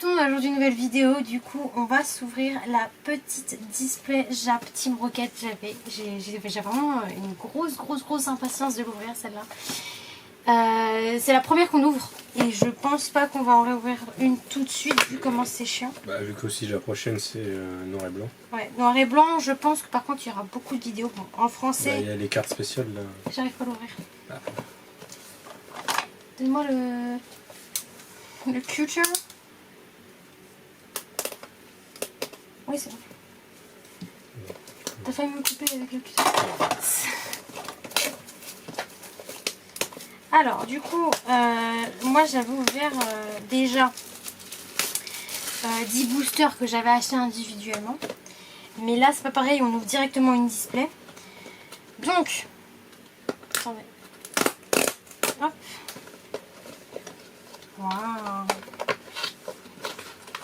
tout le monde, aujourd'hui une nouvelle vidéo. Du coup on va s'ouvrir la petite display Jap Team Rocket. J'ai vraiment une grosse impatience de l'ouvrir celle-là. C'est la première qu'on ouvre et je pense pas qu'on va en réouvrir une tout de suite vu comment c'est chiant. Bah, vu qu'aussi la prochaine c'est noir et blanc. Ouais, noir et blanc, je pense que par contre il y aura beaucoup de vidéos bon, en français. Il y a les cartes spéciales là. J'arrive pas à l'ouvrir. Ah. Donne-moi le culture. Oui, c'est bon. T'as failli me couper avec le culture. Alors, du coup, moi j'avais ouvert déjà 10 boosters que j'avais acheté individuellement. Mais là, c'est pas pareil, on ouvre directement une display. Donc, attendez. Hop. Waouh.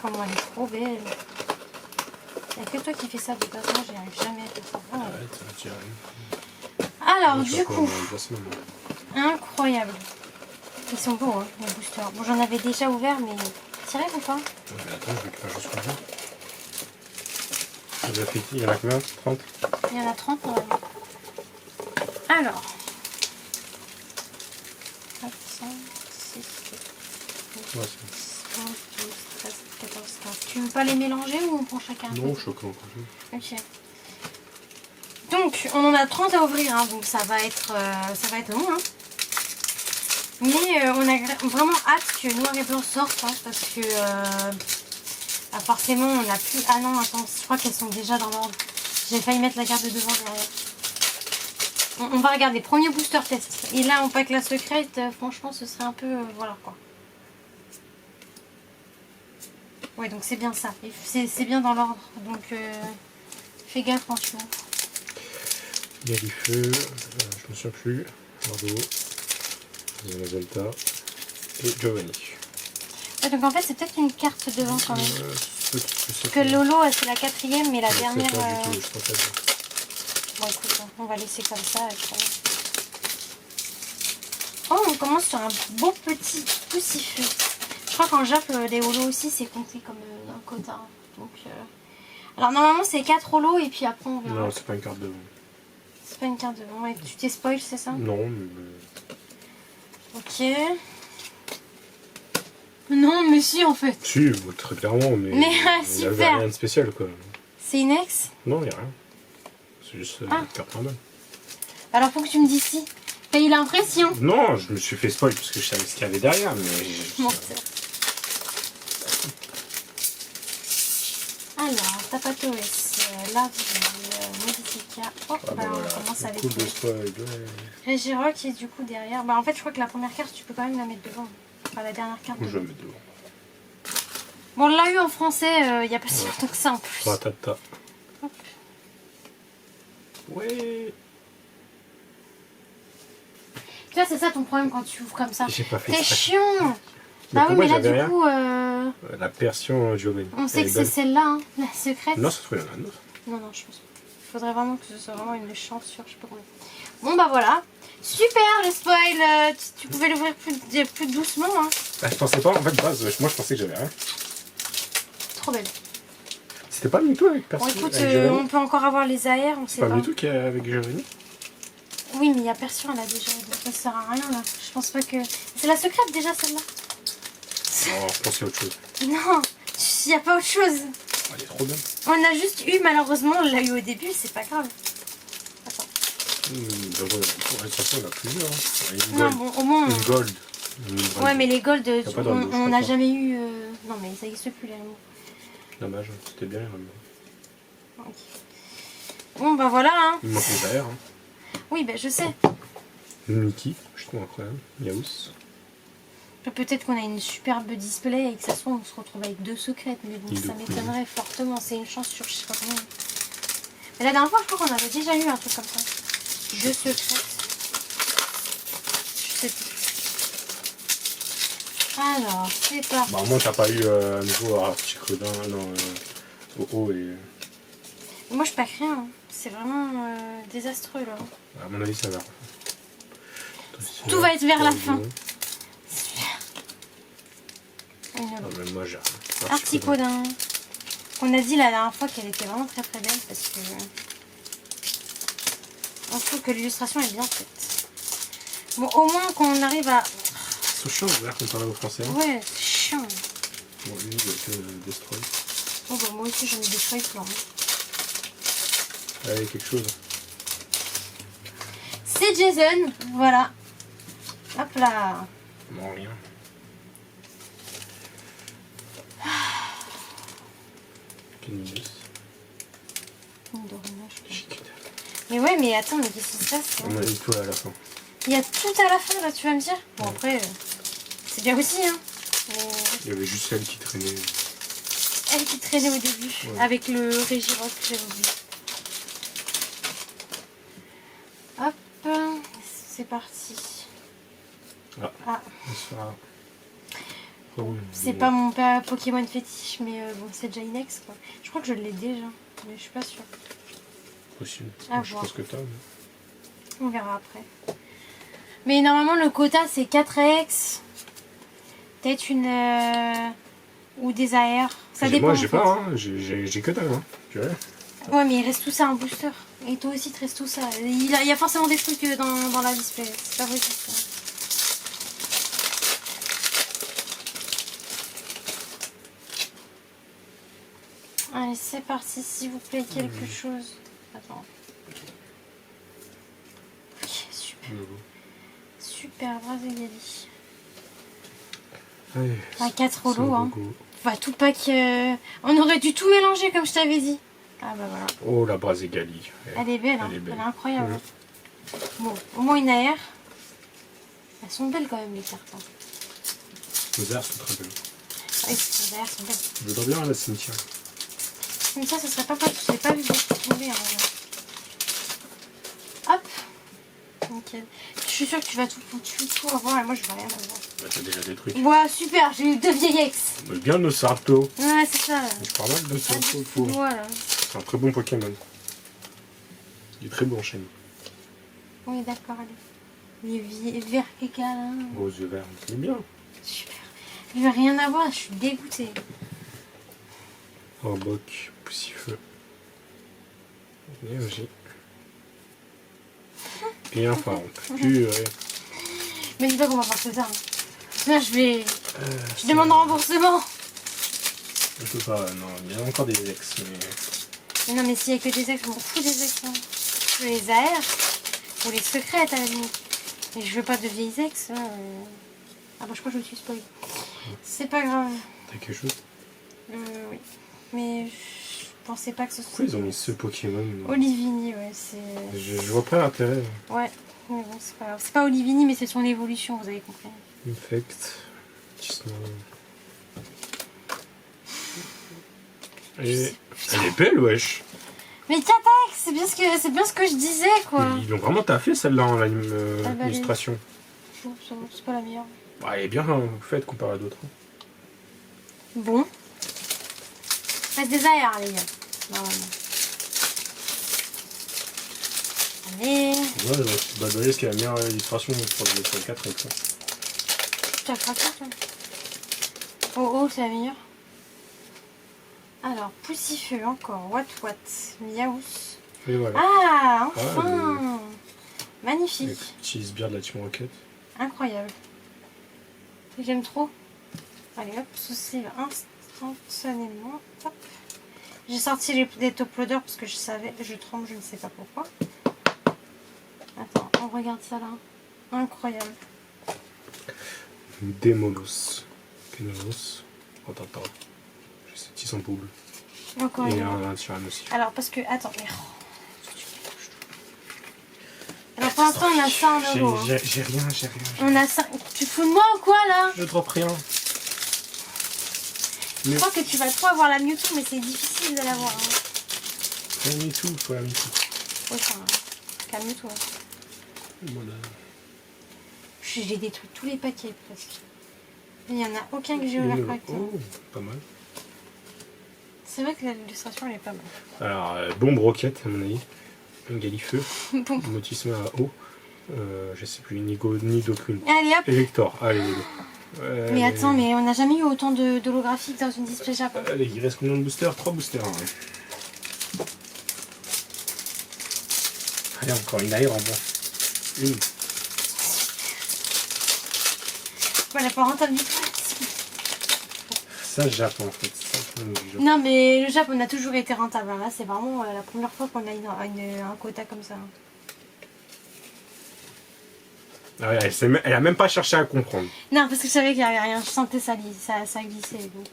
Comment elle est trop belle. Il n'y a que toi qui fais ça, de toute façon, j'y arrive jamais à faire ça. Oh. Alors, du coup, incroyable. Ils sont beaux, hein, les boosters. Bon, j'en avais déjà ouvert, mais tiré ou pas? Attends, je récupère juste comme ça. Il y en a combien? 30? Il y en a 30 normalement. Alors. 4, 5, 6, 7, 8, 11, 12, 13, 14, 15. Tu veux pas les mélanger ou on prend chacun? Non, chacun. Ok. Donc, on en a 30 à ouvrir, hein, donc ça va être long. Hein. Mais on a vraiment hâte que Noir et Blanc sortent, hein, parce que forcément on n'a plus... Ah non, attends, je crois qu'elles sont déjà dans l'ordre. J'ai failli mettre la carte de devant derrière. On va regarder, premier booster test. Et là, on pack la secrète, franchement, ce serait un peu... voilà quoi. Ouais, donc c'est bien ça. C'est bien dans l'ordre. Donc, fais gaffe quand tu ouvres. Galifeu, je me souviens plus. Bordeaux, Zelta et Giovanni. Ouais, donc en fait, c'est peut-être une carte devant quand même. Parce que Lolo, c'est la 4e, mais la dernière... Pas du tout, je pense pas. Bon, écoute, on va laisser comme ça. Oh, on commence sur un beau petit poussifeu. Je crois qu'en Jap, les holos aussi, c'est compté comme un quota. Donc, alors, normalement, c'est 4 holos et puis après, on verra. Non, c'est pas une carte devant. C'est pas une carte devant. Ouais, tu t'es spoil, c'est ça? Non, mais... Ok. Non, mais si, en fait. Si, très clairement, mais... super. Il n'y avait rien de spécial, quoi. C'est une ex? Non, il n'y a rien. C'est juste une carte normale. Alors, faut que tu me dises si. T'as eu l'impression? Non, je me suis fait spoil parce que je savais ce qu'il y avait derrière, mais... Menteur. Alors, Tapato S, Lave, Modifica. Oh, bah, voilà. on commence avec Cool de spoil, Regirock qui est du coup derrière. Bah, en fait, je crois que la première carte, tu peux quand même la mettre devant. Enfin, la dernière carte. Je vais mettre devant. Bon, on l'a eu en français il n'y a pas si longtemps que ça en plus. Patata. Hop. Ouais. Tu vois, c'est ça ton problème quand tu ouvres comme ça. J'ai pas fait T'es ça. chiant. Mais Ah oui, mais là, du rien coup, la version Giovanni. on sait que c'est celle-là, hein, la secrète. Non, ça se trouve, il y en a un autre. Non, je pense pas. Il faudrait vraiment que ce soit vraiment une chance sur je sais pas combien. Bon, bah voilà. Super le spoil. Tu pouvais l'ouvrir plus doucement. Hein. Bah, je pensais pas, en fait, moi je pensais que j'avais rien. Trop belle. C'était pas Mewtwo avec Bon, Percy? écoute, on peut encore avoir les AR, on sait C'est pas pas. Mewtwo qui est avec Giovanni? Oui, mais il y a Percy, elle a déjà. Donc ça sert à rien là. Je pense pas que. C'est la secrète déjà celle-là. Non, je pensais à autre chose. Non, il n'y a pas autre chose. Oh, elle est trop bien. On a juste eu, malheureusement, on l'a eu au début, c'est pas grave. Attends. De toute façon, on a plusieurs. Hein. Une Non, gold. bon, au moins. Une gold. Ouais, mais les gold, pas dans le dos, je on crois n'a pas. jamais eu. Non, mais ça existe plus les animaux. Dommage, c'était bien. Ok. Bon, bah voilà. Hein. Il me manque les AR. Hein. Oui, bah je sais. Mickey, je trouve incroyable. Yaous. Peut-être qu'on a une superbe display et que ça soit on se retrouve avec 2 secrètes, mais bon, ça Queen. m'étonnerait fortement. C'est une chance sur je sais pas combien. Mais la dernière fois, je crois qu'on avait déjà eu un truc comme ça. 2 secrètes. Je sais plus. Alors, c'est parti. Bah, au moins, t'as pas eu à nouveau Articodin, non, OO et. Moi, je pack rien. Hein. C'est vraiment désastreux là. À mon avis, ça va. Tout va être vers la fin. Une Ah, autre. même moi j'ai Articodin. On a dit la dernière fois qu'elle était vraiment très très belle parce que on trouve que l'illustration est bien faite. Bon, au moins qu'on arrive à... C'est chiant, qu'on parle au français. Hein. Ouais, c'est chiant. Bon, lui, il a été destroy. Oh, bah, moi aussi j'en ai des feuilles plein. Allez, quelque chose. C'est Jason, voilà. Hop là. Non, rien. Canimus. Une dorinage. Chiquita. Mais ouais, mais attends, mais qu'est-ce qui se passe On a eu tout à la fin. Il y a tout à la fin là, tu vas me dire. Bon après, c'est bien aussi hein. Mais Il y avait juste celle qui traînait. elle qui traînait au début, Ouais. avec le Régiroc que j'avais oublié. Hop, c'est parti. Ah. Ça. Oh, C'est bon. pas mon Pokémon fétiche, mais bon, c'est déjà Inex quoi. Je crois que je l'ai déjà, mais je suis pas sûre. Possible. À Je voir. pense que t'as. On verra après. Mais normalement, le quota c'est 4X. Peut-être une. Ou des AR. Ça dépend. Moi, en j'ai fait. pas, hein. J'ai que dalle. Hein. Tu vois. Ouais, mais il reste tout ça en booster. Et toi aussi, il te reste tout ça. Il y a forcément des trucs dans la display. C'est pas possible ça. Allez, c'est parti, s'il vous plaît, quelque chose. Attends. Ok, super. Super, Brazegali. Allez. Enfin, 4 holos, hein. Logo. Enfin, tout pack. On aurait dû tout mélanger, comme je t'avais dit. Ah bah voilà. Oh, la Brazegali. Elle est belle, hein. Elle est belle. Elle est incroyable. Ouais. Bon, au moins une AR. Elles sont belles quand même, les cartes. Hein. Les airs sont très belles. Oui, les AR sont belles. Je voudrais bien à la cimetière. Comme ça serait pas possible. Je l'ai pas vu tomber. Hein. Hop. Nickel. Je suis sûre que tu vas tout avoir et moi je vais rien avoir. Bah, t'as déjà des trucs. Ouah, super, j'ai eu 2 vieilles ex. Mais bien le Sarto. Ouais, c'est ça. Je parle mal de Sarto. Voilà. C'est un très bon Pokémon. Il est très bon chez nous. Oui, d'accord, allez. Les verts câlins. Aux yeux verts. Il est bien. Super. Je vais rien avoir, je suis dégoûtée. Orboc, Poussifeu. Énergie. Et enfin, on peut plus. Mais dis pas qu'on va faire ça. Hein. Là, je demande un remboursement. Je peux pas, non, il y a encore des ex, mais. Mais non, mais s'il y a que des ex, je m'en fous des ex. Hein. Je veux les AR ou les secrètes à la limite. Mais je veux pas de vieilles ex. Hein. Ah bah, je crois que je me suis spoil. C'est pas grave. T'as quelque chose? Oui. Mais je pensais pas que ce soit. Pourquoi ils ont mis ce Pokémon? Olivini, ouais, c'est. Je vois pas l'intérêt. Ouais, mais bon, c'est pas grave. C'est pas Olivini, mais c'est son évolution, vous avez compris. Infect. Tisno. Et. Elle est belle, wesh! Mais Katak, c'est bien ce que je disais, quoi. Ils l'ont vraiment taffé celle-là en Ah bah, illustration. Bon, c'est pas la meilleure. Bah, elle est bien faite comparée à d'autres. Bon. Reste des AR, les gars. Normalement. Allez. Ouais, bah, vous voyez ce qu'il y a la meilleure illustration pour le 4 avec ça. Tu as craqué, toi. Oh, c'est la meilleure. Alors, Poussifeu encore. What. Miaous. Et voilà. Ah, enfin. Magnifique. Les petits sbires de la Team Rocket. Incroyable. J'aime trop. Allez hop, souci instantanément. Hop. J'ai sorti les top loaders parce que je savais, je tremble, je ne sais pas pourquoi. Attends, on regarde ça là. Incroyable. Démolos. Kénolos. Oh, attends. J'ai ces petits ampoules. Encore Et une. un tyrann aussi. Alors parce que, attends, mais... Alors pour l'instant on a ça en euros. Hein. J'ai rien. On a ça. Tu te fous de moi ou quoi là? Je drop rien. Je crois que tu vas trop avoir la Mewtwo, mais c'est difficile de l'avoir. Hein. La Mewtwo, faut la Mewtwo. Enfin, calme-toi. Voilà. J'ai détruit tous les paquets presque. Il n'y en a aucun que j'ai ouvert correctement. Oh, pas mal. C'est vrai que l'illustration elle est pas mal. Alors, bombe roquette à mon avis. Un galifeu. Bon. Motisma à eau. Je sais plus, ni d'aucune. Allez hop. Elector, allez les deux. Mais attends, mais on n'a jamais eu autant d'holographiques dans une display Jap. Allez, il reste combien de boosters? 3 boosters. Hein. Allez, encore une air en bas. Une. Voilà, pas rentable du tout. Ça, Jap en fait. Ça, Jap. Non, mais le Jap, on a toujours été rentable. Là, c'est vraiment la première fois qu'on a un quota comme ça. Ah ouais, elle a même pas cherché à comprendre. Non, parce que je savais qu'il n'y avait rien. Je sentais ça glissait. Donc,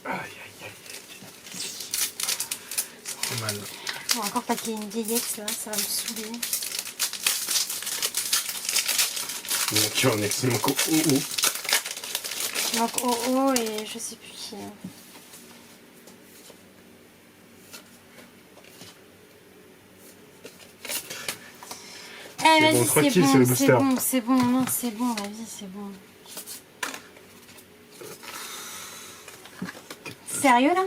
Aïe, aïe, aïe. C'est mal. Bon, encore pas qu'il y ait une vieillette, là, ça va me saouler. Donc, on est encore OO. Donc, Oh et je sais plus qui. Eh, vas-y, bon, tranquille, c'est le booster. c'est bon, non, c'est bon, la vie, c'est bon. Sérieux, là?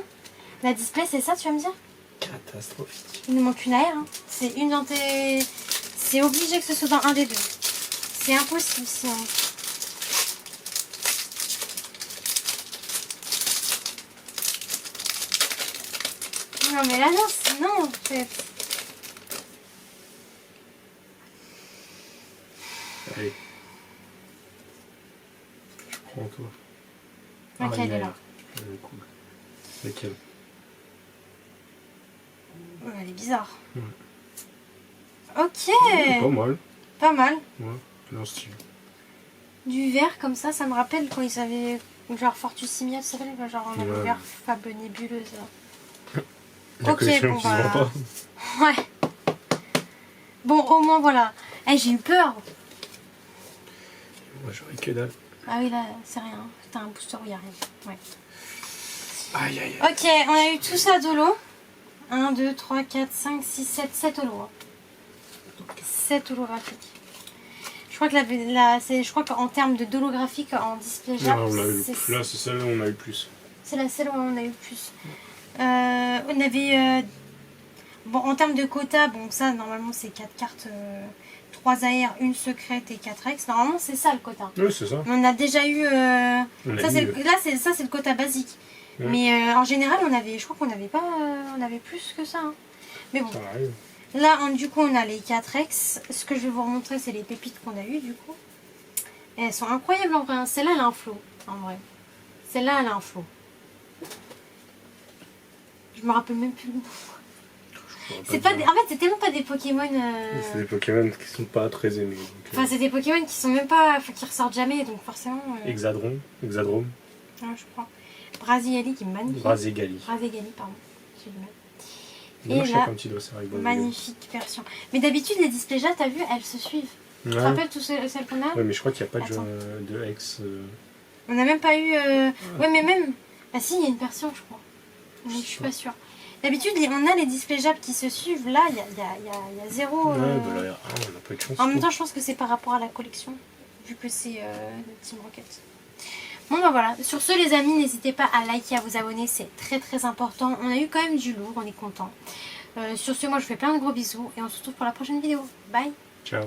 La display, c'est ça, tu vas me dire? Catastrophique. Il nous manque une AR, hein. C'est une dans tes... C'est obligé que ce soit dans un des deux. C'est impossible, sinon. Non, mais là, non, en fait. Allez. Je prends toi. Ok, elle est là. Cool. Laquelle? Ouais, elle est bizarre. Ouais. Ok. Pas mal. Pas mal. Ouais, non, style. Du vert comme ça me rappelle quand ils avaient genre Fortusimia, ça s'appelle genre on avait Ouais. vert Fab nébuleuse. La Ok, collection bon qui se vend bah... pas. Ouais. Bon, au moins voilà. Eh, j'ai eu peur. Moi, j'aurais que dalle. Ah oui, là, c'est rien. T'as un booster où il n'y a rien. Ouais. Aïe, aïe, aïe. Ok, on a eu tout ça d'holo. 1, 2, 3, 4, 5, 6, 7, 7 holo. Hein. 7 holographiques. Je crois que je crois qu'en termes de d'holographique en display Jap, Non, on a eu là, c'est celle où on a eu plus. c'est la seule où on a eu le plus. On avait... bon, en termes de quota, bon, ça, normalement, c'est 4 cartes, 3 AR, 1 secrète et 4 X. Normalement, c'est ça, le quota. Oui, c'est ça. On a déjà eu... On a ça, eu, c'est le quota basique. Ouais. Mais en général, je crois qu'on n'avait pas... on avait plus que ça. Hein. Mais bon. Ça arrive. Là, du coup, on a les 4X. Ce que je vais vous remontrer, c'est les pépites qu'on a eues, du coup. Et elles sont incroyables, en vrai. Hein. Celle-là, elle a un flow, en vrai. Celle-là, elle a un flow. Je me rappelle même plus le nom. C'est pas en fait, c'est tellement pas des Pokémon... C'est des Pokémon qui sont pas très aimés. Donc, Enfin, c'est des Pokémon qui sont même pas... Enfin, qui ressortent jamais, donc forcément... Exadrome. Ouais, je crois. Brasigali, qui est magnifique. Braségali. Braségali, pardon. J'ai du mal. Dommage, Et là, là, comme petit doigt, c'est vrai. magnifique version. Mais d'habitude, les displays Jap, t'as vu, elles se suivent. Tu te rappelles toutes celles qu'on a? Ouais, mais je crois qu'il n'y a pas Attends. de X. On n'a même pas eu... Ouais, mais même... Ah si, il y a une version, je crois. Mais je suis pas sûre. D'habitude, on a les displays Jap qui se suivent. Là, il y a zéro... Ouais, bah là, on n'a pas eu de chance. En même temps, je pense que c'est par rapport à la collection. Vu que c'est Team Rocket. Bon, bah voilà. Sur ce, les amis, n'hésitez pas à liker, à vous abonner. C'est très très important. On a eu quand même du lourd, on est content. Sur ce, moi, je vous fais plein de gros bisous. Et on se retrouve pour la prochaine vidéo. Bye. Ciao.